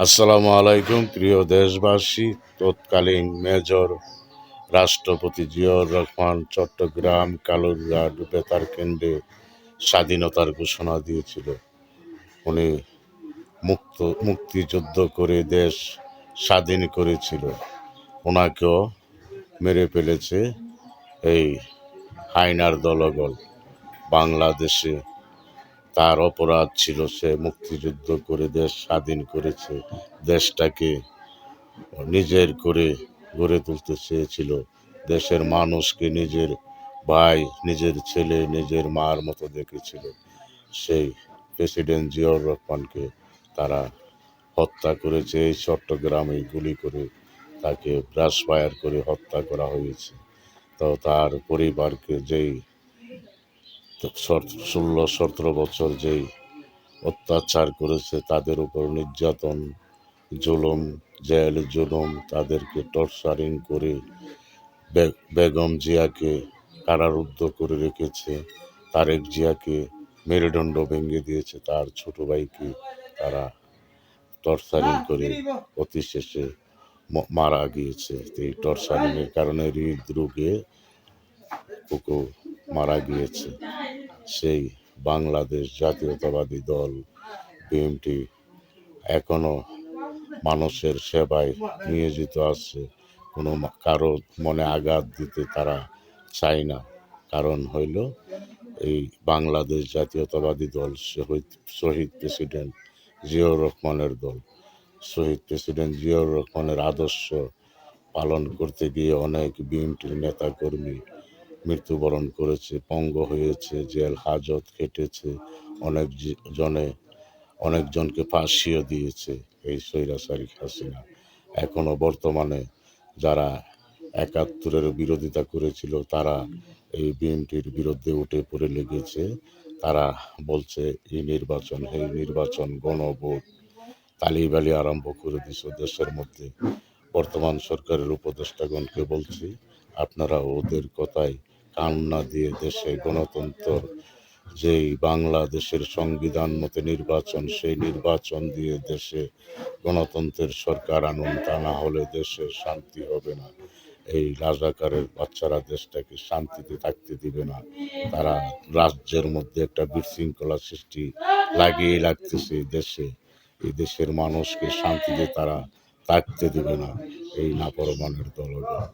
আসসালামু আলাইকুম প্রিয় দেশবাসী। তৎকালীন মেজর রাষ্ট্রপতি জিয়াউর রহমান চট্টগ্রাম কালুরঘাট বেতার কেন্দ্রে স্বাধীনতার ঘোষণা দিয়েছিল। উনি মুক্তিযুদ্ধ করে দেশ স্বাধীন করেছিল। ওনাকেও মেরে ফেলেছে এই হায়নার দলবল। বাংলাদেশে তার অপরাধ ছিল, সে মুক্তিযুদ্ধ করে দেশ স্বাধীন করেছে, দেশটাকে নিজের করে গড়ে তুলতে চেয়েছিল, দেশের মানুষকে নিজের ভাই, নিজের ছেলে, নিজের মার মতো দেখেছিল। সেই প্রেসিডেন্ট জিয়াউর রহমানকে তারা হত্যা করেছে। এই চট্টগ্রামে গুলি করে তাকে ব্রাশ ফায়ার করে হত্যা করা হয়েছে। তো তার পরিবারকে যেই 16-17 বছর যেই অত্যাচার করেছে, তাদের উপর নির্যাতন, জুলুম, জেল জুলুম, তাদেরকে টর্চারিং করে বেগম জিয়াকে কারারুদ্ধ করে রেখেছে, তারেক জিয়াকে মেরুদণ্ড ভেঙে দিয়েছে, তার ছোট ভাইকে তারা টর্চারিং করে অতি শেষে মারা গিয়েছে। এই টর্চারিংয়ের কারণে হৃদরোগে কুকু মারা গিয়েছে। সেই বাংলাদেশ জাতীয়তাবাদী দল বিএনপি এখনো মানুষের সেবায় নিয়োজিত আছে। কোনো কারো মনে আঘাত দিতে তারা চায় না। কারণ হইল এই বাংলাদেশ জাতীয়তাবাদী দল শহীদ প্রেসিডেন্ট জিয়াউর রহমানের দল। শহীদ প্রেসিডেন্ট জিয়াউর রহমানের আদর্শ পালন করতে গিয়ে অনেক বিএনপির নেতাকর্মী মৃত্যুবরণ করেছে, পঙ্গু হয়েছে, জেল হাজত খেটেছে, জনে অনেকজনকে ফাঁসিও দিয়েছে এই স্বৈরাচারী হাসিনা। এখনো বর্তমানে যারা ৭১-এর বিরোধিতা করেছিল, তারা এই বিএনপির বিরুদ্ধে উঠে পড়ে লেগেছে। তারা বলছে এই নির্বাচন, এই নির্বাচন, গণভোট, তালিবালি আরম্ভ করে দিছে দেশের মধ্যে। বর্তমান সরকারের উপদেষ্টাগণকে বলছি, আপনারা ওদের কথায় কান না দিয়ে দেশে গণতন্ত্র, যেই বাংলাদেশের সংবিধান মতে নির্বাচন, সেই নির্বাচন দিয়ে দেশে গণতন্ত্রের সরকার আনুন। তা না হলে দেশে শান্তি হবে না। এই রাজাকারের বাচ্চারা দেশটাকে শান্তিতে থাকতে দিবে না। তারা রাজ্যের মধ্যে একটা বিশৃঙ্খলা সৃষ্টি লাগিয়ে লাগতেছে দেশে। এই দেশের মানুষকে শান্তিতে তারা থাকতে দিবে না, এই নাফরমানের দলগণ।